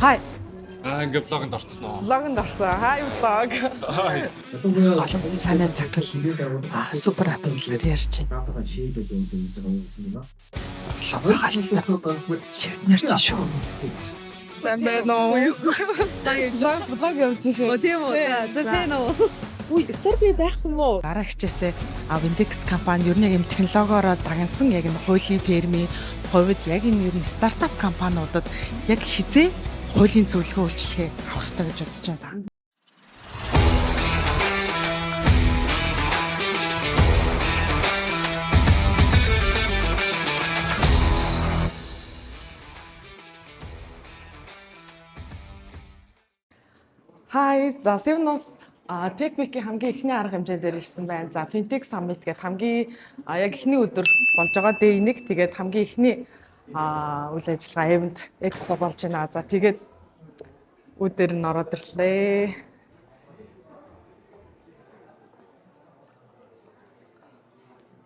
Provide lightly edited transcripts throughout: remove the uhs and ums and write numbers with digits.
Хай. Ингээ блогонд орцсон уу? Блогонд орсон. Хай блог. Голомтын санаа цагтл супер апын талаар ярьж байна. Блог халсан. Шивнэрч шүү. Сайн байна уу? Блог явж шүү. Тийм үү. За сайн уу. Үгүй, Starbucks байхгүй мó? Дараа хичээсээ Vintex компани ер нь яг юм технологиороо дагнсан яг энэ хуулийн фермийн хувьд яг энэ ер нь стартап компаниудад яг хизээ хуулийн зөвлөгөө үйлчилгээ авах хэрэгтэй гэж бодож байна. Hi, за Seven-оос TechWeek-ийн хамгийн ихний арга хэмжээ дээр ирсэн байна. За Fintech Summit гэдэг хамгийн яг ихний өдөр болж байгаа day 1. Тэгээд хамгийн ихний үйл ажиллагаа event expo болж байна. За тэгээд өдөр нь ороод ирлээ.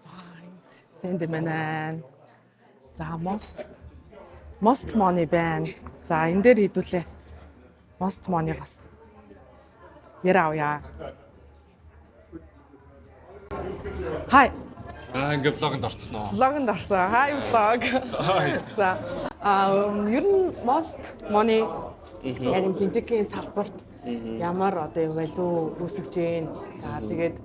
За сэндэмэнэн. За most money байна. За энэ дээр хэдүүлээ. Most money-гаас ярауя. Хай. Ингээ блогонд орцсон уу? Блогонд орсон. Хай блог. За ер нь most money яг энэ финтекийн салбарт ямар одоо юм валю үүсгэж гин. За тэгээд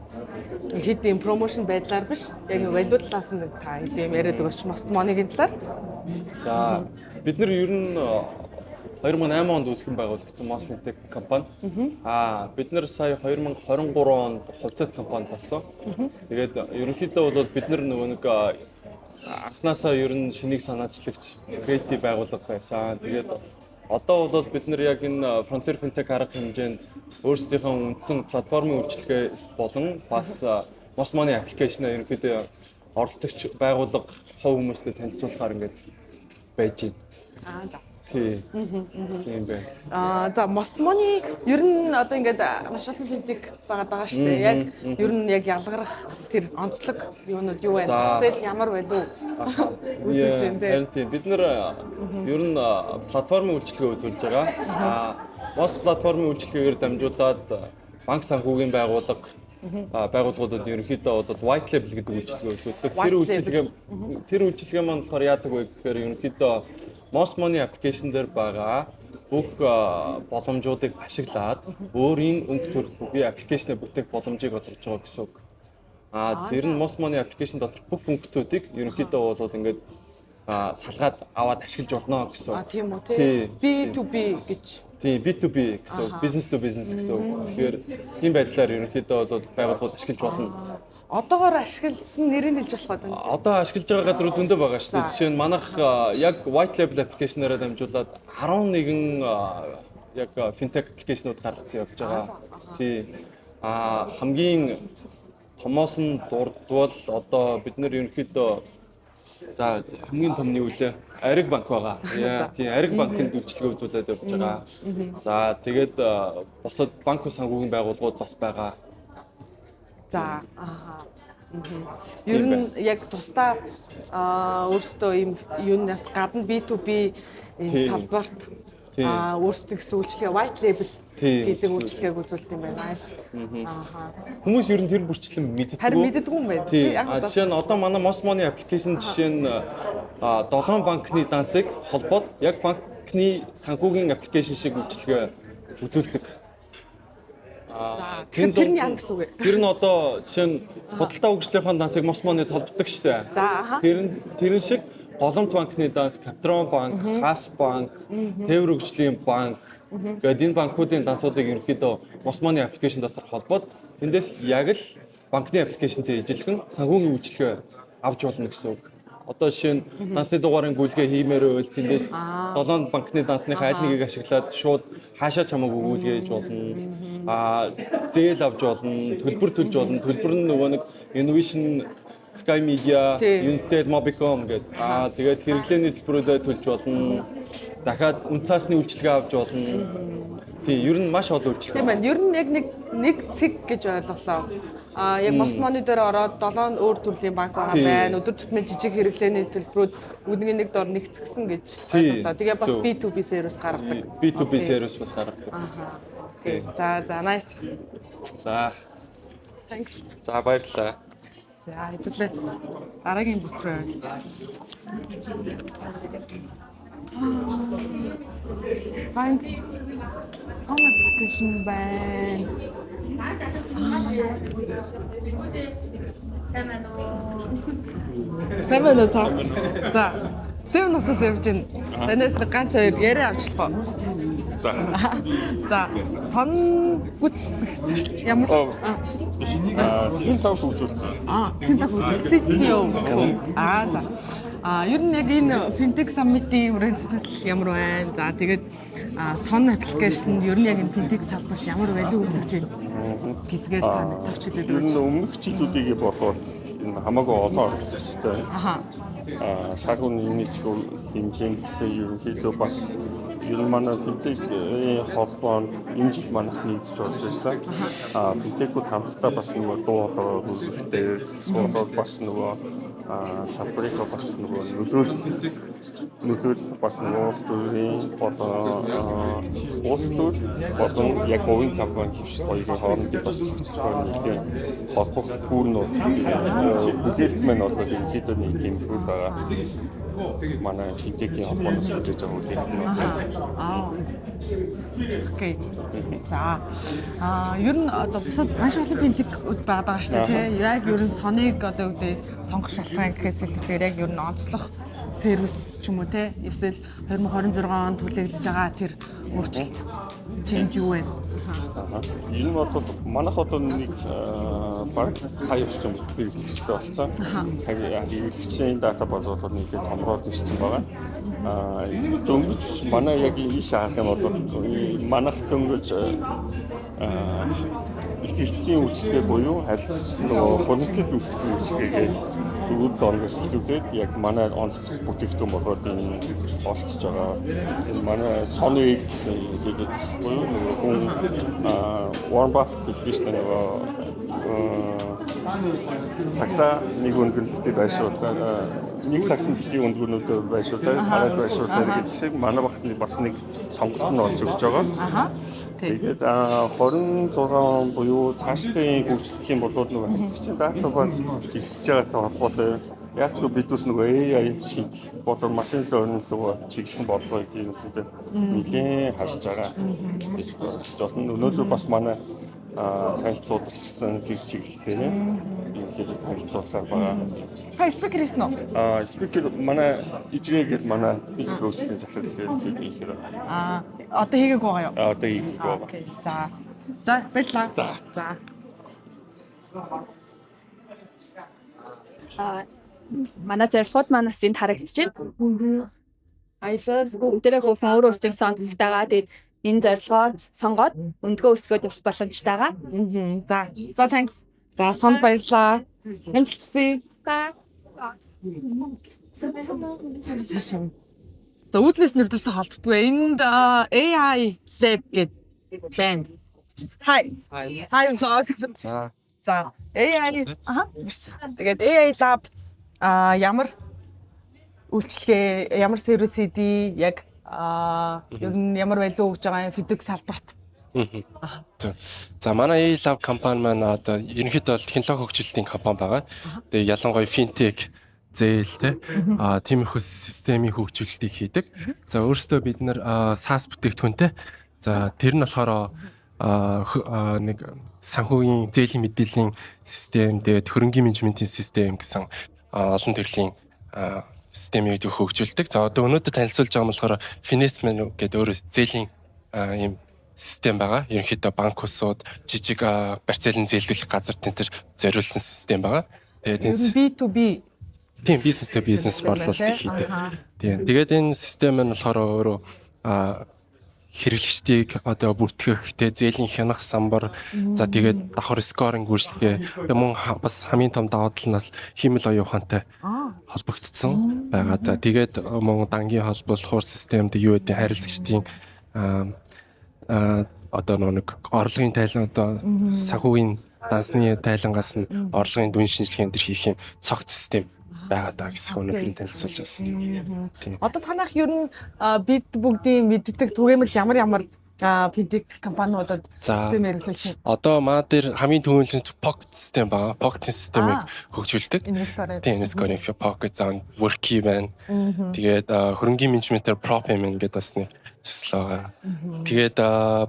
хэд юм промошн байдлаар биш яг валю талаас нь та хэд юм яриад өгөөч most money-гийн талаар. За бид нар ер нь 2008 онд үүсгэн байгуулагдсан Mosfintech компани. Бид нар сая 2023 онд хувьцаат компани болсон. Тэгээд ерөнхийдөө бол бид нар нөгөө нэг анхнаасаа ер нь шинийг санаачлагч креатив байгууллага байсан. Тэгээд одоо бол бид нар яг энэ Frontier Fintech арга хэмжээнд өөрсдийнхөө үндсэн платформын үйлчилгээ болон бас Most Money аппликейшнээ ерөнхийдөө оролцогч байгууллага хувь хүмүүстээ танилцуулахаар ингээд байж байна. За. Тийм байна. За Most Money ер нь одоо ингээд маш олон финтек байгаа шүү дээ. Яг ер нь яг ялгарах тэр онцлог юунууд юу байна? Зах зээл ямар байлуу үсэж байна те. Бид нар ер нь платформын үйлчилгээ үзүүлж байгаа. Most платформын үйлчилгээгээр дамжуулаад банк санхүүгийн байгууллагуудад ерөнхийдөө одоо white label гэдэг үйлчилгээ үзүүлдэг. Тэр үйлчилгээ маань болохоор яадаг вэ гэхээр ерөнхийдөө Most Money application дээр байгаа бүх боломжуудыг ашиглаад өөрийн өнгө төрөлхтний аппликейшнээ бүтээх боломжийг олгож байгаа гэсэн үг. Тэр нь Most Money application доторх бүх функцүүдийг ерөнхийдөө бол ингээд салгаад аваад ашиглаж болно гэсэн үг. Тийм үү тий. B2B гэж. Тийм B2B гэсэн үг. Business to business гэсэн үг. Тэгэхээр тийм байдлаар ерөнхийдөө бол байгууллагууд ашиглаж болно. Одоогоор ашигласан нэрийг хэлж болох гэдэг. Одоо ашиглаж байгаа газрууд зөндөө байгаа шүү дээ. Жишээ нь манайх яг white label application-аараа дамжуулаад 11 яг fintech application-ууд гаргацсан явж байгаа. Тий. Хамгийн томоос нь дурдвал одоо бид нэр ерөнхийдөө за хамгийн томны үлээ Ариг банк байгаа. Тийм Ариг банкнд үйлчилгээ үзүүлээд явж байгаа. За тэгээд бусад банк санхүүгийн байгууллагууд бас байгаа. За ер нь яг тусдаа өөрсдөө ийм юунаас гадна B2B энэ салбарт өөрсдөө гэсэн үйлчлэгээ white label гэдэг үйлчлэгээг үзүүлдэг юм байна. Хүмүүс ер нь тэр бүрчлэн мэддэг. Харин мэддэггүй юм байна. Жишээ нь одоо манай Most Money application жишээ нь 7 банкны дансыг холбоод яг банкны санхүүгийн application шиг үйлчлэгээ үзүүлдэг. За тэрний яа гэсэн үг вэ? Тэр нь одоо жишээ нь худалдаа хөгжлийн дансыг Most Money-д холбогддог шүү дээ. Тэрэн шиг Голомт банкны данс, Капитрон банк, Хас банк, Тээвэр хөгжлийн банк гэдэг энэ банкуудын дансуудыг ерөнхийдөө Most Money application дотор холбоод эндээс яг л банкны аппликейшнтэй ижилхэн санхүүгийн үйлчилгээ авч болно гэсэн үг. Одоо жишээ нь дансны дугаарын гүйлгээ хиймээр байвал тэндээс 7 банкны дансных аль нэгийг ашиглаад шууд хаашаа чамаг өгүүлгээ хийж болно. Зээл авч болно, төлбөр төлж болно. Төлбөр нь нөгөө нэг Innovation Sky Media, United Mobicom гэдэг. Тэгээд хэрэглээний төлбөрүүдээ төлж болно. Дахиад үнцаасны үйлчилгээ авч болно. Тийм, ер нь маш олон үйлчилгээ. Тийм байна. Ер нь яг нэг цэг гэж ойлголоо. Яг Most Money дээр ороод 7 өөр төрлийн банк байгаа байна. Өдөр тутмын жижиг хэрэглээний төлбөрүүд үүдний нэг дор нэгцгсэн гэж ойлголоо. Тэгээ бас B2B сервис гаргадаг. B2B сервис бас гаргадаг. Окей. За nice. За. Thanks. За баярлалаа. За хэвлээ. Дараагийн бүт рүү. За энэ сон аппликейшн байна. Сайн байна. За. Сэв насаас явж байна. Танаас нэг ганц хоёр яриа авчлаа. За. За. Сон гүцэтгэх ямар технологи хөгжүүлэлт. технологи CTO. За. Ер нь яг энэ Fintech Summit-ийн хүрээнд сэтгэл ямар байна? За тэгээд сон аппликейшн ер нь яг энэ Fintech салбарт ямар value үүсгэж байна гэдгээр та товч хэлээд Ер нь өмнөх жилүүдийг бодвол энэ хамаагүй олон оролцогчтой. Шалгуур нэмэлт хэмжээнд гэсэн ерөнхийдөө бас ер нь манай финтекийн холбоонд энэ жил манайх нэгдэж орж ирсэн. Финтекүүд хамтдаа бас нөгөө дуу хоолой хөлбөртэй суулгаад бас нөгөө салбарынхаа бас нөгөө нөлөөлөл бас нөгөө улс төрийн улс төр болон яг хувийн компани хвшил хоёрын хоорондын бас зохицолтой нийлэн холбох гүүр нь болж бүтээлт маань бол ерөнхийдөө нэг юм хөл байгаа. Манай финтекийн холбооноос үлээж байгаа үлээлт нь. Окей. За. Ер нь одоо бусад маш олон финтекүүд байгаа шүү дээ. Яг ер нь соныг одоо үгдээ сонгох шалтгаан гэхээс илүүтэйгээр яг ер нь онцлог сервис ч юм уу те эсвэл 2026 онд хүлээгдэж байгаа тэр өөрчлөлт change юу вэ? Энэ бол манайх одоо нэг баг сая орчим хэрэглэгчтэй болсон. Хэрэглэгчийн дата базуулалт нийлээд томроод ирсэн байгаа. Дөнгөж манай яг ийш хаах юм бол манайх дөнгөж ихтгэлцлийн үйлчлэгээ буюу харилцагч нөгөө хөрөнгөлт үүсгэдэг үйлчлэгээ дөрвөн оноос эхлүүлээд яг манай онцлог бүтээгдэхүүн болоод энэ олцож байгаа. Энэ манай Sony гэсэн хэлээд буюу нөгөө хүн Warren Buffett хэлдэг шүү дээ нөгөө сакса нэг өндгөн битээ байшуулдаг нэг саксны битээ өндгөнүүдээр байшуулдаг хараад байшуулдаг гэдэг шиг манай багтны бас нэг сонголт нь олж өгч байгаа. Тэгээд 26 буюу цаашдын хөгжлөх юм бол нөгөө харилцагчийн дата баз ихсэж байгаатай холбоотой яалчгүй бидус нөгөө AI шийдэл болон машин learning руу чиглэсэн бодлого гэдэг зүйлээр нэлээд харж байгаа. Өнөөдөр бас манай танилцуулагчсан тэр чиглэлтэй ерөнхийдөө танилцуулахаар байгаа. Та спикер хийсэн үү? Спикер манай ижгээгээд манай бизнес хөгжлийн захирал ерөнхийдөө хийхээр. Одоо хийгээгүй байгаа юу? Одоо хийгээгүй байгаа. Окей. За баярлалаа. За. Манай зорилгууд манаас энд харагдаж байна. Аялал Бүгдээрээ хөөрхөн өөр өөрсдийн сонцтойгаа тэгээд энэ зорилгоо сонгоод өндгөө өсгөөд явах боломжтойгаа. За thanks. За сонд баярлалаа. Амжилтсаа. За үүднээс нэрдсэн холддгүй. Энд AI Lab гэдэг байна. Hi vlog. За AI тэгээд AI Lab ямар үйлчлэгээ, ямар сервис хийдий, яг ер нь ямар байлуу өгж байгаа юм фидбек салбарт. За манай AI-Lab компани маань одоо ерөнхийдөө технологи хөгжүүлэлтийн компани байгаа. Тэгээ ялангуяа финтек, зээл тиймэрхүү системийн хөгжүүлэлтийг хийдэг. За өөрөөсөө бид нэр SaaS бүтээгдэхүүнтэй. За тэр нь болохоор нэг санхүүгийн зээлийн мэдээллийн систем, тэгээд хөрөнгийн менежментийн систем гэсэн олон төрлийн системийг хөгжүүлдэг. За одоо өнөөдөр танилцуулж байгаа нь болохоор Finance гэдэг өөр зээлийн ийм систем байгаа. Ерөнхийдөө банк усууд, жижиг барьцаалын зээлдүүлэх газар тентэр зориулсан систем байгаа. Тэгээд энэ B2B тийм бизнес to бизнес борлуулалтыг хийдэг. Тийм. Тэгээд энэ систем нь болохоор өөрөө хэрэглэгчдийг одоо бүртгэх, тэ зээлийн хянах самбар, за тэгээд давхар скоринг үйлчлэгээ, мөн бас хамгийн том давуу тал нь бол хиймэл оюун ухаантай холбогдсон байгаа. За тэгээд мөн дангийн холбол, хуур системд юу гэдэг харилцагчдын одоо нэг орлогын тайлан одоо санхүүгийн дансны тайлангаас нь орлогын дүн шинжилгээнд төр хийх юм цогц систем байгаа даа гэсэн өнөөдөр танилцуулж байна. Одоо танах ер нь бид бүгдийн мэддэг түгээмэл ямар финтек компаниудад систем хэрэглэж байна. Одоо маа дээр хамгийн түрүүнд pocket систем байгаа. Pocket системийг хөгжүүлдэг. Тийм Invescore pocket зан worky байна. Тэгээд хөрөнгийн менежментээр pro payment гэдэг бас нэг төсөл байгаа. Тэгээд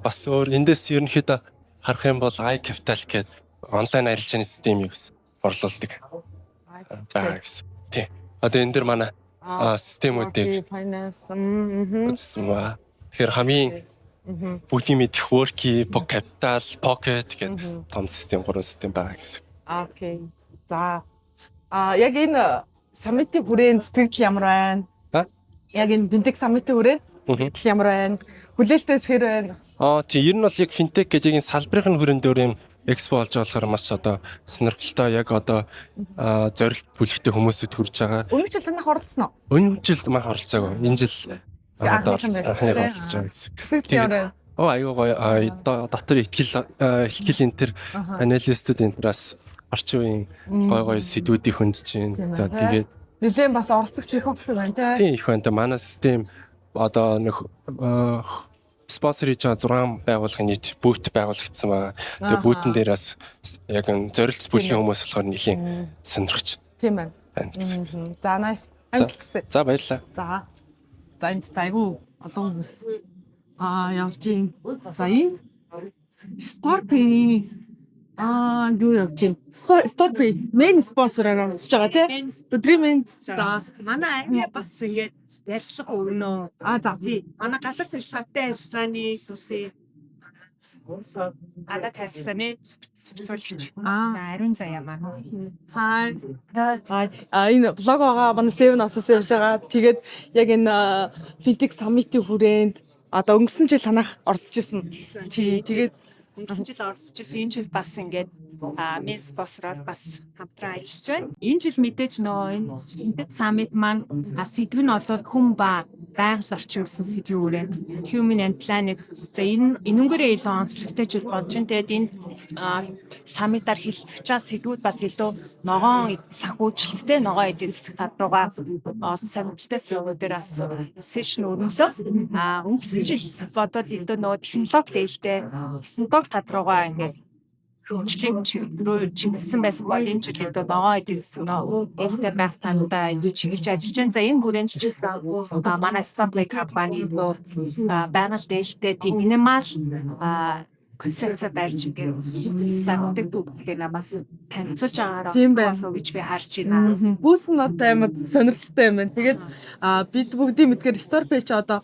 бас өөр эндээс ерөнхийдөө харах юм бол iCapital гэдэг онлайн арилжааны системийг бас орлуулдаг. Байгаа гэсэн. Тийм. Одоо энэ дэр манай системүүдийг finance үзсэн ба. Тэгэхээр хамгийн бүгдийн мэдих worky, capital, pocket гэдэг том систем, 3 систем байгаа гэсэн. Окей. За. Яг энэ саммитийн хүрээнд сэтгэл ямар байна? Яг энэ финтек саммитийн хүрээнд сэтгэл ямар байна? Хүлээлтээс хэр байна? Тийм ер нь бол яг финтек гэдэг энэ салбарын хүрээнд өөр юм экспо болж болохоор маш одоо сонирхолтой яг одоо зорилт бүлэгтэй хүмүүсүүд хүрж байгаа. Өмнөх жил танах оролцсон уу? Өнөө жилд маань оролцоогүй. Энэ жил анхны оролцож байгаа гэсэн. Аюу гоё дотор ихтгэл энэ төр аналистууд энэ тураас орчин үеийн гоё сэдвүүдийг хөндөж байна. За тэгээд нэлээд бас оролцогч их байх шүү байна тийм их байна. Манай систем одоо нэг спонсор хийж байгаа 6 байгууллагын нийт бүүт байгуулагдсан байгаа. Тэгээд бүүтэн дээр бас яг зорилт бүлгийн хүмүүс болохоор нэлийн сонирхож. Тийм байна. За nice. Амжилттай. За баярлалаа. За энэ айгу олон хүмүүс явж гин. За энд Storepay юу явж гин. Storepay main спонсороор оролцож байгаа тийм. Өдрийн мэнд. За манай арми бас ингээд ярьцлага өгнө. за Тий. Манай галар сэрсгтэй ажиллагааны төсөө ада тавьсаны зөвлөгч. Ариун заяа маань. Хай. Энэ блог байгаа манай 7-аас явж байгаа. Тэгээд яг энэ финтек саммитийн хүрээнд одоо өнгөрсөн жил танах оролцож ирсэн. Тий. Тэгээд өнгөрсөн жил оролцож ирсэн. Энэ жил бас ингээд мен спонсороор бас хамтран ажиллаж байна. Энэ жил мэдээж нөө энэ саммит маань сэдв нь бол хүн ба байгаль орчин гэсэн сэдвийн хүрээнд Human and Planet. За энэ өнгөрөө илүү онцлогтой жил болж байна. Тэгээд энэ саммитаар хилцэж байгаа сэдвүүд бас илүү ногоон санхүүжилттэй ногоон эдийн засаг тал руугаа олон сонирхолтой сэдвүүдээр бас сешн өрнөлөө. Өнгөрсөн жил бодоод илүү нөгөө технологи дээлтэй технологи тал руугаа ингээд чиглэсэн байсан бол энэ жил одоо ногоон эдийн засаг ээлтэй байх тандаа илүү чиглэж ажиллаж байна. За энэ хүрээнд ч гэсэн манай Storepay компани байгаль дээлтэй тийм минимал концепц барьж ингээд санаатай бүгдээ намаас танилцуулж байгаагаар болов гэж би харж байна. Бүүт нь одоо амар сонирхолтой юм байна. Тэгээд бид бүгдийн мэдгээр Storepay ч одоо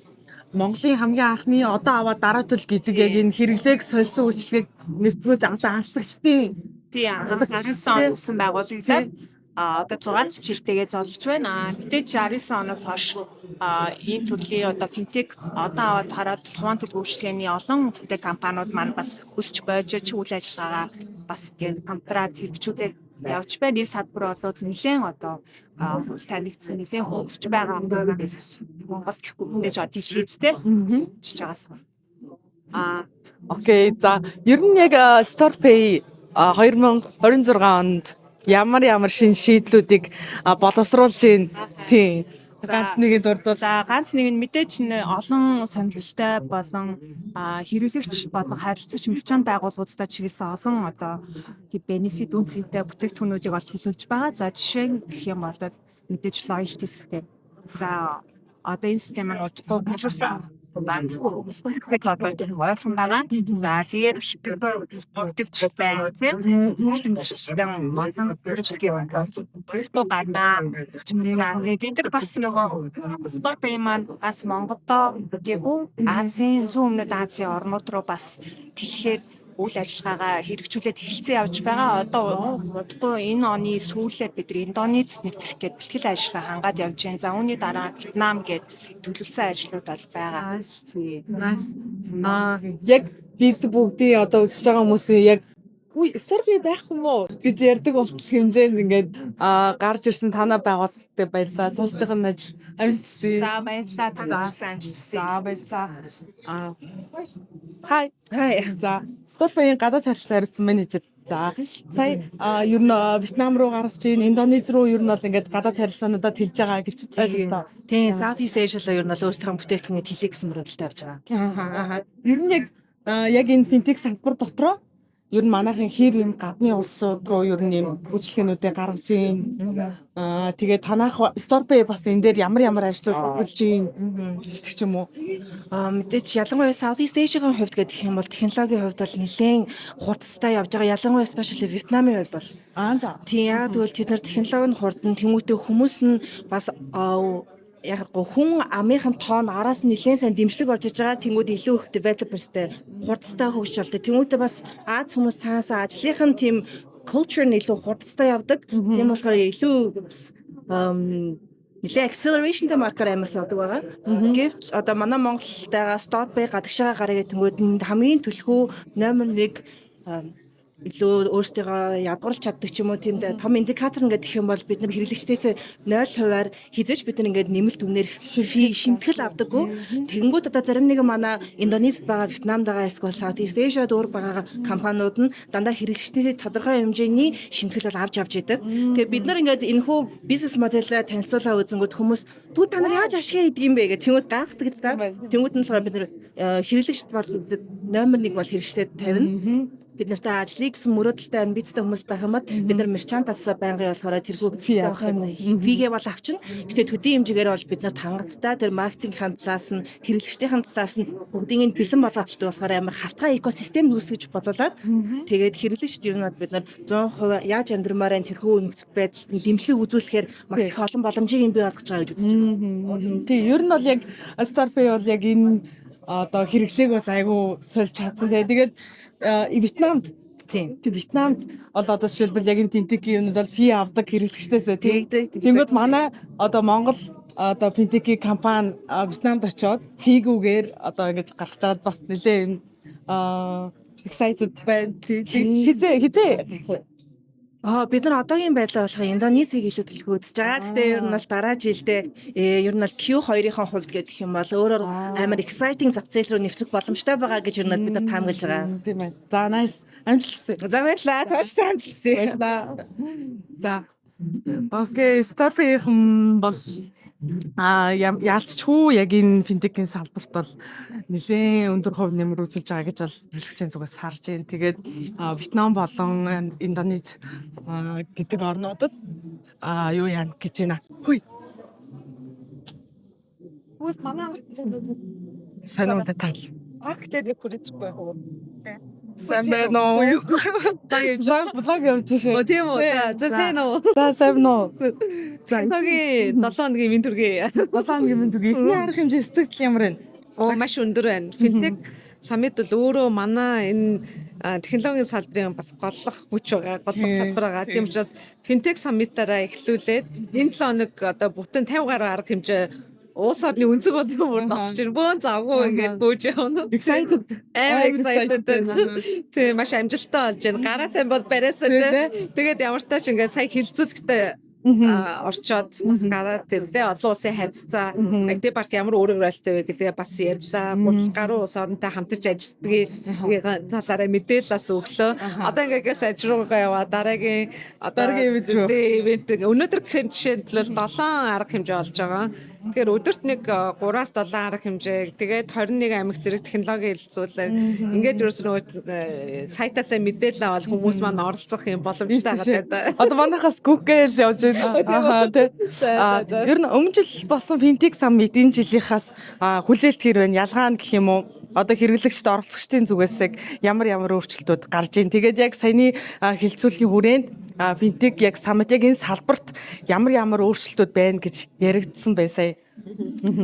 Монголын хамгийн анхны одоо аваад дараатал гэдэг яг энэ хэрэглээг сольсон үйлчлэгийг нэвтрүүлж анхлагчдын тий анх 19 оноос байгуулагдаад одоо 6 жилтэйгээ золж байна. Мэдээж 19 оноос хойш энэ төрлийн одоо финтек одоо аваад хараад тухайн төрлийн үйлчлэгээний олон финтек компаниуд маань бас өсч байж үйл ажиллагаагаа бас ингээд хамтраад хэрэгжүүлээд явж байна. Энэ салбар одоо нэлээд одоо танигдсан нэлээд хөгжиж байгаа Монгол мэдээж одоо шийдтэй хийж байгаас. Окей. За ер нь яг Storepay 2026 онд ямар шин шийдлүүдийг боловсруулж байна. Тийм. Ганц нэгэнд дурдвал ганц нэг нь мэдээж олон сонирхолтой болон хэрэглэгч болон харилцагч мэрчэн байгууллагуудтай чиглэсэн олон одоо бенефит үнцэнтэй бүтээгдэхүүнүүдийг олж төлөвлөж байгаа. За жишээ нь гэх юм бол мэдээж loyalty system. За одоо энэ систем нь уучруулсан За тэгээд дэвтэрч байна тийм бид бас нөгөө Storepay маань бас Монголдо Азийн зүүн өмнөд Азийн орнууд руу бас тэгэхээр үйл ажиллагаагаа хэрэгжүүлээд эхэлсэн явж байгаа. Одоо удахгүй энэ оны сүүлээр бид Индонезид нэвтрэх гээд бэлтгэл ажиллагаа хангаад явж байна. За үүний дараа Вьетнам гээд төлөвлөсөн ажлууд бол байгаа. Яг бид бүгдийн одоо үзэж байгаа хүмүүсийн яг Storepay байх юм уу гэж ярьдаг болтол хэмжээнд ингээд гарч ирсэн танаа байгууллагатай баярлалаа. Цаашдынх нь ажил амжилттай. За баярлалаа. Танаас амжилттай. За баярлалаа. Хай. За Storepay-ийн гадаад харилцаа хариуцсан менежер За сая ер нь Вьетнам руу гарч ийн Индонез руу ер нь бол ингээд гадаад харилцаануудад хэлж байгаа гэж ойлголоо. Тийм, Southeast Asia л ер нь бол өөрсдөө бүтээгдэхүүнийг хэлхий гэсэн мөрөлдөлтэй явж байгаа. Ер нь яг энэ финтек салбар дотроо ер нь манайхын хэр юм гадны улсууд руу ер нь юм үйлчлэгнүүдээ гаргаж ийн. Тэгээд танах Storepay бас энэ дээр ямар ажлууд болж ийн гэдэг ч юм уу. Мэдээч ялангуяа Southeast Asia-гийн хувьд гэх юм бол технологийн хувьд бол нэлээд хурцтай явж байгаа. Ялангуяа especially Вьетнамын хувьд бол тийм яг тэгвэл тэд нар технологийн хурдан тэмүүтэй хүмүүс нь бас яг хүн амынхан тоон араас нь нэлээд сайн дэмжлэг болж иж байгаа. Тэнгүүд илүү их developersтэй хурцтай хөгжиж болтой. Тэмүүтэй бас Аз хүмүүс цаанасаа ажлынхан тийм culture нь илүү хурцтай явдаг. Тийм болохоор илүү нэлээд acceleration-тэй маркер амар их явдаг байгаа. Гэвч одоо манай Монголтайгаа Storepay гадагшаа гараа гэдэг тэнгүүд хамгийн төлхөө номер 1 илүү өөрсдөө ядгуулж чаддаг ч юм уу тийм том индикатор ингээд гэх юм бол бид нар хэрэглэгчдээс 0% хизээч бид нар ингээд нэмэлт үнээр шимтгэл авдаггүй. Тэгэнгүүт одоо зарим нэг манай Индонезид байгаа, Вьетнамд байгаа эсвэл Southeast Asia дөөр байгаа компаниуд нь дандаа хэрэглэгчдийн тодорхой хэмжээний шимтгэл бол авч идэг. Тэгээ бид нар ингээд энэхүү бизнес моделлаа танилцуулаа үзэнгүүт хүмүүс түр та нар яаж ашиг хийдэг юм бэ гэх тэнгууд гайхдаг л да. Тэнгууд нь болохоор бид нар хэрэглэгчд бол номер 1 бол хэрэглэгчдэд тавина. Бид нартай ажлыг гэсэн мөрөөдөлтэй амбицтай хүмүүс байх юмад бид нар мерчантасаа байнгын болохоор тэрхүү фигээ бол авчна. Гэтэ төдий хэмжээгээр бол бид нарт хангалттай тэр маркетингийн талаас нь хэрэглэгчдийн талаас нь бүгдийг нь бэлэн болгоовчдаг болохоор амар хавтгай экосистем үүсгэж болуулаад тэгээд хэрэглэгчд ер нь бид нар 100% яаж амьдрмаар энэ тэрхүү нөхцөл байдалд дэмжлэг үзүүлэхээр маш их олон боломжийг бий болгож байгаа гэж үзэж байна. Тийм ер нь бол яг Storepay бол яг энэ одоо хэрэглээг бол айгүй сольж чадсан. Тэгээд Вьетнамд Вьетнамд бол одоо жишээлбэл яг энэ финтекийн юмуд бол фи авдаг хэрэглэгчдээс тэгвэл манай одоо Монгол одоо финтекийн компани Вьетнамд очиод фигүүгээр одоо ингэж гаргаж байгаад бас нэлээ excited байна. Хизээ бид нар одоогийн байдлаар болохоор Индонезийг илүү төлөв үзэж байгаа. Гэхдээ ер нь бол дараа жилдээ ер нь бол Q2-ийн хувьд гэх юм бол өөрөөр амар exciting зах зээл рүү нэвтрэх боломжтой байгаа гэж ер нь бид нар таамаглаж байгаа. Тийм ээ. За nice. Амжилтсан. За баярлалаа. Тооцсон амжилтсан. За. Окей, Storepay-ийн бол яалтчгүй яг энэ финтекийн салбарт бол нэлээд өндөр хувь нэмэр үзүүлж байгаа гэж бол хэрэглэгчийн зүгээс харж байна. Тэгээд Вьетнам болон Индонез гэдэг орнуудад юу яана гэж байна. Хүй. Үс манай санамд тал. Актер хүрээхгүй хөө. Сайн байна уу? Таа блог явж шээ. Тийм үү. За сайн уу? За сайн уу? За хогийн 7 хоногийн минь түргээ. 7 хоногийн минь түргээ. Эхний арга хэмжээ сэтгэл ямар байна? Маш өндөр байна. Финтек саммит бол өөрөө манай энэ технологийн салбарын бас голлох хүч байгаа, голлох салбар байгаа. Тийм учраас финтек саммитаараа эхлүүлээд энэ 7 хоног одоо бүтэн 50 гаруй арга хэмжээ улс орны өнцөг онцгой бүр ногч байна. Бөөн завгүй ингээд бууж явна. Excited. Excited. Тийм маш амжилттай болж байна. Гараа сайн бол бариасаа тий. Тэгээд ямар ч тааш ингээд сая хилцүүлэхтэй орчоод бас гараад тэрлээ олон улсын харилцаа IT парк ямар өөрөөрөлтэй вэ гэдгээ бас ярьлаа. 30 гаруй улс оронтой хамтарч ажилладгийг талаараа мэдээлэл бас өглөө. Одоо ингээд сайжруулга яваа дараагийн ивент өнөөдөр гэхэд жишээлбэл 7 арга хэмжээ болж байгаа. Тэгэхээр өдөрт нэг 3-аас 7 арга хэмжээ. Тэгээд 21 аймаг зэрэг технологи хэлэлцүүлэг. Ингээд ерөөс сайтаасаа мэдээлэл авал хүмүүс маань оролцох юм боломжтой байгаа. Одоо манайхаас Google явж байна. Ер нь өмнө жил болсон финтек саммит энэ жилийнхаас хүлээлт хэр байна? Ялгаа нь гэх юм уу? Одоо хэрэглэгчд оролцогчдын зүгээс ямар өөрчлөлтүүд гарч ийн. Тэгээд яг саяны хэлэлцүүлгийн хүрээнд финтек яг саммит яг энэ салбарт ямар өөрчлөлтүүд байна гэж яригдсан байсан.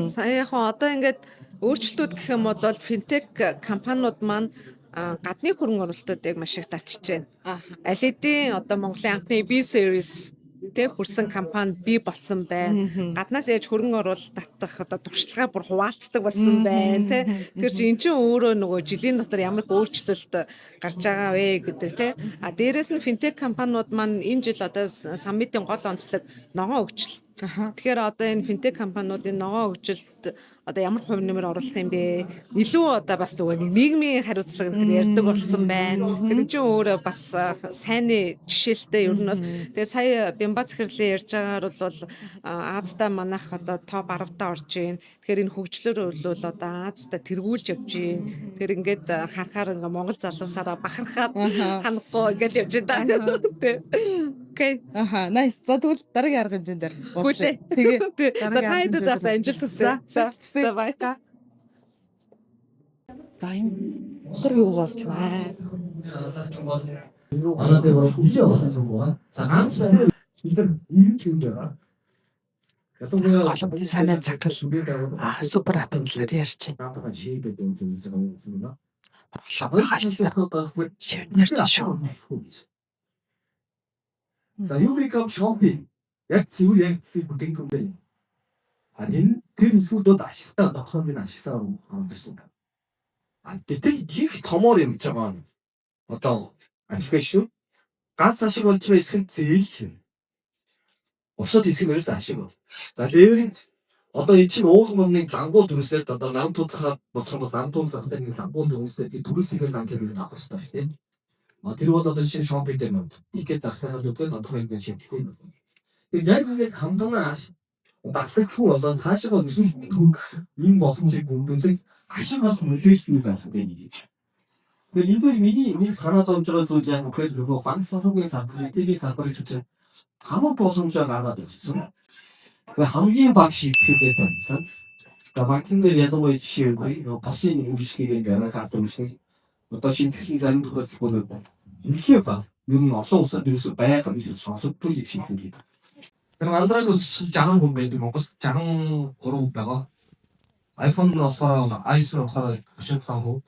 Сая яг одоо ингээд өөрчлөлтүүд гэх юм бол финтек компаниуд маань гадны хөрөнгө оруулалтуудыг маш их татчихж байна. Аль хэдийн одоо Монголын анхны B series тэг хүрсэн компани бий болсон байна. Гаднаас яаж хөрөнгө оруулалт татах одоо туршлагаа бүр хуваалцдаг болсон байна тий. Тэр чинь эн чинь өөрөө нөгөө жилийн дотор ямар их өөрчлөлт гарч байгаа вэ гэдэг тий. Дээрээс нь финтек компаниуд маань энэ жил одоо саммитын гол онцлог ногоон хөгжил Тэгэхээр одоо энэ финтек компаниудын ногоо хөгжилд одоо ямар хувь нэмэр оруулах юм бэ? Илүү одоо бас нөгөө нийгмийн хариуцлага энэ төр ярьдаг болсон байна. Тэр чинь өөрөө бас сайнны жишээлтэй ер нь бол тэгээ сая бямба захирлын ярьж байгаагаар бол Азтай манайх одоо топ 10 таа орж ийн. Тэгэхээр энэ хөгжлөөр бол одоо Азтай тэргүүлж явж ийн. Тэгэхээр ингээд харахаар ингээ Монгол залуусаараа бахархаад ханахгүй ингээд явж байна. Окей. Nice. За тэгвэл дараагийн арга хэмжээнд дээр. Хүлээ. Тэгээ. За тайдаас амжилт хүсье. За бай. Сайн. Тэр юу болж байна? Манай дээр хүлээ болсон байгаа. За ганц байна. Бид нар ийм юм байгаа. Голомтын санаа цагтл супер апын талаар ярьж байна. Шивнэр ч шүү. За юу гэх шопинг яг цэвэр яг цэвэр бүтээгдэхүүн байна. Энэ тэр зүйлүүд ашигтай дотоодын ашигтай хамтарсан. Гэтэл их томор юм ч байгаа. Одоо ашигтай шүү. Ганц ашиг болж байгаа эсэх зээл. Усад эсэх ерөөс ашиг. За дээр одоо энэ чинь уулмны зангуу төрөсөд одоо нам тутахад болох бол нам тун застай нэг зангуу төрөсөд төрөсөөр зан дээр авах хэрэгтэй тийм. Тэр бол одоо шинэ шопинг дээр юм. Тикет зарснаа өдөр тодорхой хэмжээнд шимтгэхгүй. Тэр яг ингээд хамтанаас батлаггүй болоод цаашаа өсөн түүх ийм боломжийг гүмбэлэг ашиг бас мэдээлэл байх гэдэг. Тэгэхээр энэ дээр миний санаа зовж байгаа зүйл яг үхээр нөгөө банк санхүүгийн салбарын эдийн салбарын чинь хамаг боломжоо гаргаад ирсэн. Тэгэхээр хамгийн бага шийтгэл байсан. Тэгээ банкны дээр ялангуяа жишээ нь босын үйлчлэгийг ингээд хатсан юм. Одоо шинтгэхийн зарим тохиолдолд байна. Ихээ ба ер нь олон улсад ерөөсөй байгаа гэж сонсогддог юм шиг байна. Тэр мандраг үсч 60 хүн байдаг Монгол 63 байгаа. iPhone болохоор iPhone болохоор 35 хүн.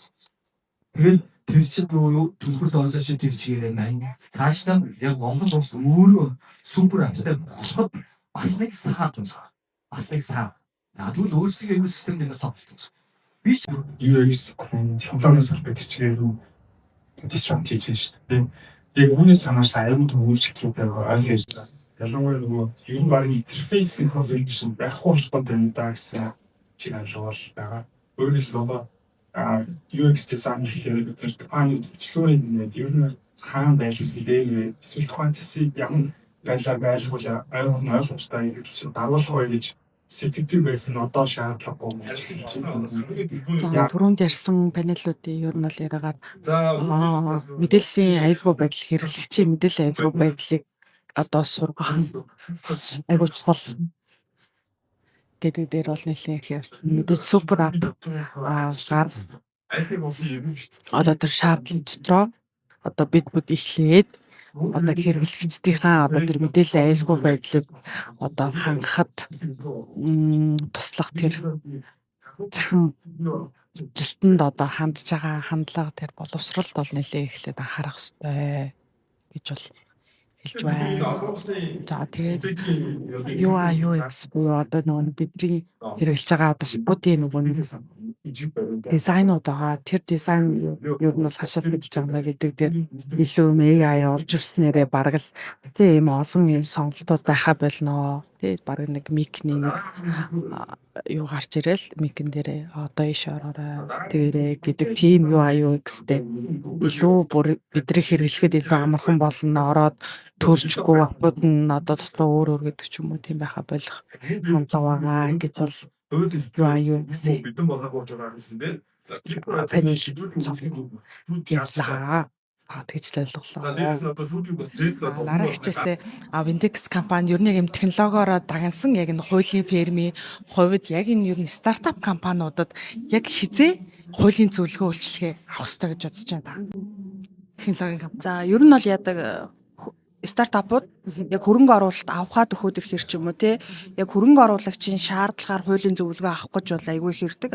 Тэгээд тэр чинь юу төлбөр тоолсон шиг тэр чигээр 80. Цаашдаа яг Монгол улс өөрөө супер аптай болоход бас нэг саад байна. Бас нэг саад. Яг л өөрсдөө юм систем дээр тоглож. Би ч UX технологийн салбарт чигээр disruptive шүү дээ. Яг үүний санаас аюул төвөөрчлөлт байгаа ойлгож байна. Ялангуяа нөгөө юм баг интерфейсийн configuration байхгүй шууд байна гэсэн чиглэл байгаа. Өөрөөр хэлбэл UX design гэдэг нь компани төчлөөрийн ер нь хаана байлгасны эсвэл quantity ямар байлгуул ойлгомжтой юм чинь даруулах гэж сэтгэл байсан одоо шаардлагагүй. За түрүүнд ярьсан панелуудын ер нь бол яриагаар мэдээллийн аюулгүй байдал хэрэглэгчийн мэдээллийн аюулгүй байдлыг одоо сургах аюул чухал гэдэг дээр бол нэлээд их ярьж мэдээ супер ап гар одоо тэр шаардлага дотроо одоо бид эхлээд одоо хэрэглэгчдийнхаа одоо тэр мэдээллийн аюулгүй байдлыг одоо хангахад туслах тэр захин жилтэнд одоо хандж байгаа хандлага тэр боловсролд бол нэлээд эхлээд анхаарах хэрэгтэй гэж бол хэлж байна. За тэгээд UX буюу одоо нөгөө бидний хэрэглэж байгаа одоо будын нөгөө дизайнууд байгаа. Тэр дизайн ер нь бол хашаал гэж байгаа гэдэг дээр илүү AI орж ирснээрээ бараг л тийм олон юм сонголтууд байхаа болно. Тэгээд бараг нэг микний нэг юу гарч ирэл микэн дээр одоо иш ороорой тэгэрэй гэдэг тийм UX-тэй илүү бүр бидний хэрэглэхэд илүү амархан болно. Ороод төрчгүй апууд нь одоо дотлоо өөр гэдэг ч юм уу тийм байхаа болох хандаа байгаа гэж бол UX бидэн болоогүй байгаа гэсэн дээ. панел ярлаа. Тэгж л ойлголоо. Дараагчээсээ Windex компани ер нь яг юм технологиороо дагансан яг энэ хуулийн фермийн хувьд яг энэ ер нь стартап компаниудад яг хизээ хуулийн зөвлөгөө үйлчлэгээ авах хэрэгтэй гэж бодож байна та. Технологийн компани. За ер нь бол яадаг стартапууд яг хөрөнгө оруулалт авахад өгөхөд ирэхэр ч юм уу те яг хөрөнгө оруулагчийн шаардлагаар хуулийн зөвлөгөө авах гэж бол айгүй их ирдэг.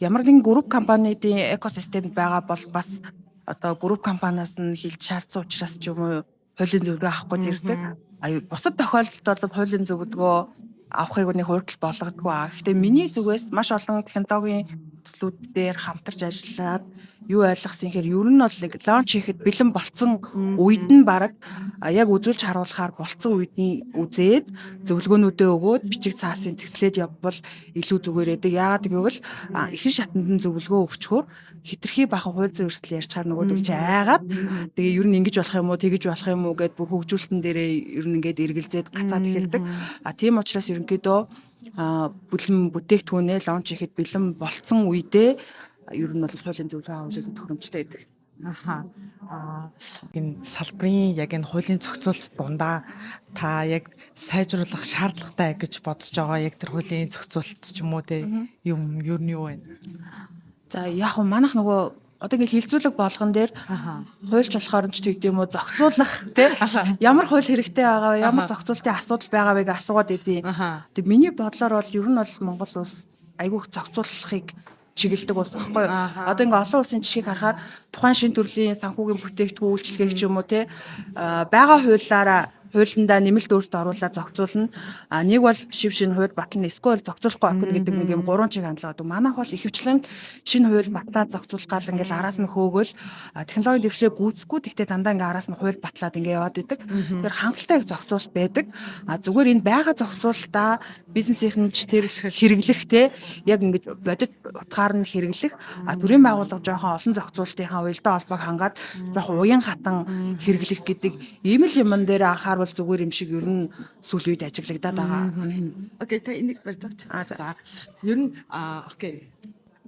Ямар нэгэн групп компаниудын экосистемд байгаа бол бас одоо групп компаниас нь хилж шаардсан учраас ч юм уу хуулийн зөвлөгөө авах гэж ирдэг. Бусад тохиолдолд бол хуулийн зөвлөгөө авахыг нэг хурдл болгодгүй. Гэхдээ миний зүгээс маш олон технологийн төслүүдээр хамтарч ажиллаад юу ойлгосон гэхээр ер нь бол нэг лонч хийхэд бэлэн болцсон үед нь баг яг үзүүлж харуулахаар болцсон үед нь үзээд зөвлөгөөнүүдээ өгөөд бичиг цаасын цэгцлээд явбал илүү зүгээр байдаг. Яагаад гэвэл ихэнх шатанд нь зөвлөгөө өгчхөөр хитрхи бахан хууль зүйн эрсдэл ярьж чаар нөгөөдөл чи айгаад тэгээ ер нь ингэж болох юм уу тэгэж болох юм уу гэд бүр хөгжүүлэлтэн дээрээ ер нь ингээд эргэлзээд гацаад эхэлдэг. Тийм учраас ерөнхийдөө бүлэм бүтээгдэхүүнээ лонч хийхэд бэлэн болцсон үедээ ер нь бол хуулийн зөвлөгөө авах тохиромжтой байдаг. Энэ салбарын яг энэ хуулийн зохицуулалт дундаа та яг сайжруулах шаардлагатай гэж бодож байгаа яг тэр хуулийн зохицуулалт ч юм уу те юм юу нь юу вэ? За яг уу манайх нөгөө одоо ингээл хилцүүлэг болгон дээр хуульч болохоор ч тэгдэм юм уу зохицуулах тий ямар хууль хэрэгтэй байгаа вэ ямар зохицуултын асуудал байгаа вэ гэж асууад идэв. Тэг миний бодлоор бол ер нь бол Монгол улс айгүйх зохицуулахыг чиглэдэг ус байхгүй юу. Одоо ингээ олон улсын жишгийг харахаар тухайн шин төрлийн санхүүгийн бүтээгдэхүүн үйлчлэгийг ч юм уу тий байгаа хуулиараа хуулиндаа нэмэлт өөрчлөлт оруулаад зохицуулна. Нэг бол шив шинэ хууль батлна, эсвэл зохицуулахгүй орхино гэдэг нэг юм гурван чиг хандлага гэдэг. Манайх бол ихэвчлэн шинэ хууль батлаад зохицуулах гал ингээл араас нь хөөгөл технологийн дэвшлээ гүйцэхгүй гэхдээ дандаа ингээ араас нь хууль батлаад ингээ яваад идэг. Тэгэхээр хангалттай их зохицуулалт байдаг. Зүгээр энэ байгаа зохицуулалтаа бизнесийн тэр хэрэглэх те яг ингээ бодит утгаар нь хэрэглэх төрийн байгууллага жоохон олон зохицуулалтынхаа уялдаа холбоог хангаад жоохон уян хатан хэрэглэх гэдэг ийм л юмн дээр анхаарал зүгээр юм шиг ер нь сүүл үед ажиглагдаад байгаа. Окей, та энийг барьж байгаа. За. Ер нь окей.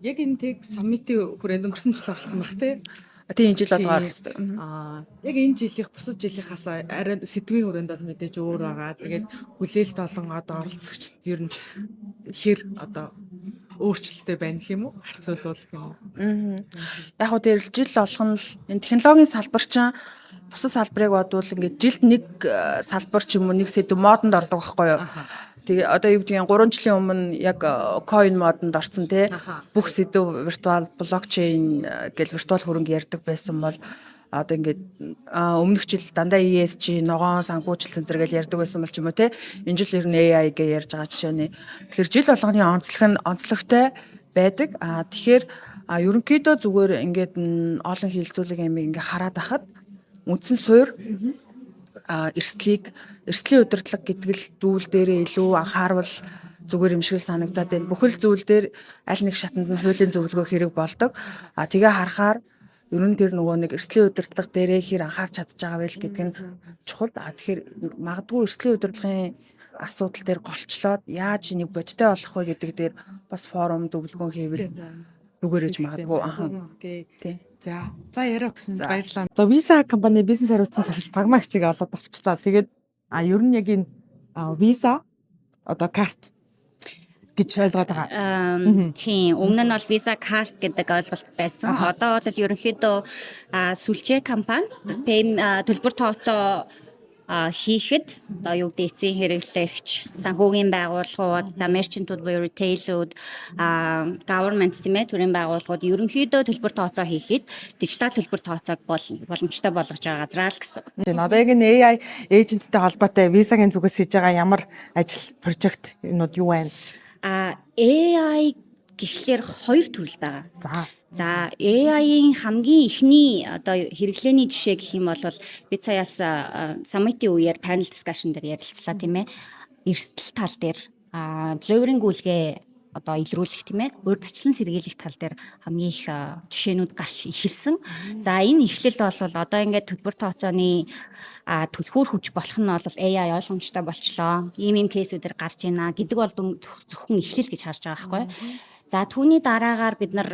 Яг энэ тэг саммитийн хүрээнд өнгөрсөн жил оролцсон баг тий. Тийм энэ жил болгоо оролцдог. Яг энэ жилийнх бусад жилийнхаас арай сэдвийн хүрээнд бол мэдээж өөр байгаа. Тэгээд хүлээлт олон одоо оролцогчд ер нь хэр одоо өөрчлөлттэй байна гэх юм уу? Харьцуулбал гэх юм уу? Яг уу тэр жил болгоно л энэ технологийн салбар чинь бусад салбарыг бодвол ингээд жилд нэг салбар ч юм уу нэг сэдв модонд ордог байхгүй юу? Тэгээ одоо юу гэдгийг 3 жилийн өмнө яг coin модонд орсон тий. Бүх сэдв виртуал блокчейн гэл виртуал хөрөнгө ярьдаг байсан бол одоо ингээд өмнөх жил дандаа ESG ногоон санхүүжилт энэ төр гэл ярьдаг байсан бол ч юм уу тий. Энэ жил ер нь AI гэж ярьж байгаа жишээний. Тэгэхээр жил болгоны онцлогтой байдаг. Тэгэхээр ерөнхийдөө зүгээр ингээд олон хилцүүлэг амиг ингээ хараад ахад үндсэн суур эрсдлийн удирдлага гэдэг л зүйл дээрээ илүү анхаарвал зүгээр юм шиг санагдаад байна. Бүхэл зүйл дээр аль нэг шатанд нь хуулийн зөвлөгөө хэрэг болдог. Тэгээ харахаар ер нь тэр нөгөө нэг эрсдлийн удирдлага дээрээ хэр анхаарч чадж байгаа вэ гэдэг нь чухал. Тэгэхээр магадгүй эрсдлийн удирдлагын асуудал дээр голчлоод яаж нэг бодиттой болох вэ гэдэг дээр бас форум зөвлөгөө хийвэл зүгээр ээж магадгүй. Тий. За яриа өгсөн баярлалаа. За Visa компани бизнес хариуцсан цахилт прагматикийг олоод авчлаа. Тэгээд ер нь яг энэ Visa одоо карт гэж ойлгоод байгаа. Тийм. Өмнө нь бол Visa карт гэдэг ойлголт байсан. Одоо бол ерөнхийдөө сүлжээ компани төлбөр тооцоо хийхэд одоо юу гэдэг эцсийн хэрэглэгч, санхүүгийн байгууллагууд, мерчентүүд буюу ритейлүүд, government тийм ээ төрийн байгууллагууд ерөнхийдөө төлбөр тооцоо хийхэд дижитал төлбөр тооцоог боломжтой болгож байгаа газраа л гэсэн. Тийм одоо яг энэ AI эйженттэй холбоотой Visa-гийн зүгээс хийж байгаа ямар ажил прожект юмуд юу байна? AI гэхлээр хоёр төрөл байгаа. За AI-ийн хамгийн ихний одоо хэрэглээний жишээ гэх юм бол бид саяас саммитийн үеэр panel discussion дээр ярилцлаа тийм ээ. Эрсдэл тал дээр блогеринг үйлгээ одоо илрүүлэх тийм ээ. Урьдчилан сэргийлэх тал дээр хамгийн их жишээнүүд гарч эхэлсэн. За энэ эхлэл бол одоо ингээд төлбөр тооцооны төлхөөр хүч болох нь бол AI ойлгомжтой болчлоо. Ийм кейсүүдээр гарч ийна гэдэг бол зөвхөн эхлэл гэж харж байгаа байхгүй. За түүний дараагаар бид нар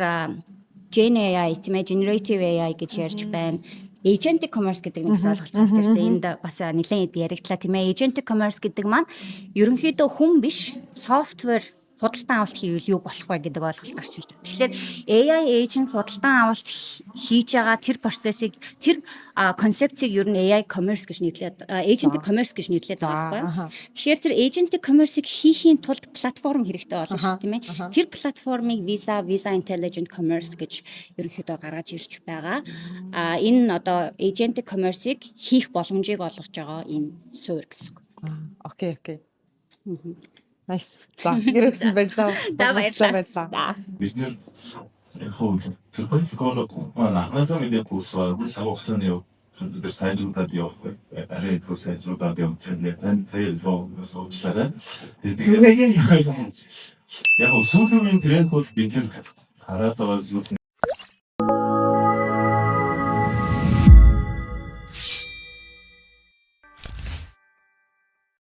Gen AI тийм ээ generative AI гэж ярьж байна. Agentic commerce гэдэг нэг ойлголт гарч ирсэн. Энд бас нэлээд яригдлаа тийм ээ. Agentic commerce гэдэг маань ерөнхийдөө хүн биш, софтвер худалдан авалт хийвэл юу болох вэ гэдэг ойлголт гарч ирж байна. Тэгэхээр AI agent худалдан авалт хийж байгаа тэр процессыг тэр концепцийг ер нь AI commerce гэж нэрлээд agentic commerce гэж нэрлээд байгаа байхгүй юу. Тэгэхээр тэр agentic commerce-ыг хийхийн тулд платформ хэрэгтэй болно шүү дээ тийм ээ. Тэр платформыг Visa Intelligent Commerce гэж ерөнхийдөө гаргаж ирж байгаа. Энэ одоо agentic commerce-ыг хийх боломжийг олгож байгаа энэ суурь гэсэн. Окей. Nice. За гэрэгсэн баярлалаа. За баярлалаа. Бид нэр яг хөө тэр психолог анхнаасаа мэдээ курсваа бүр цаг хугацааны тэр сайжруудад явах арай их сайжруудад явах чинь тань зээл суучлаарай. Тэгээд яг сүүлийн тренд бол бид хараад байгаа зүйл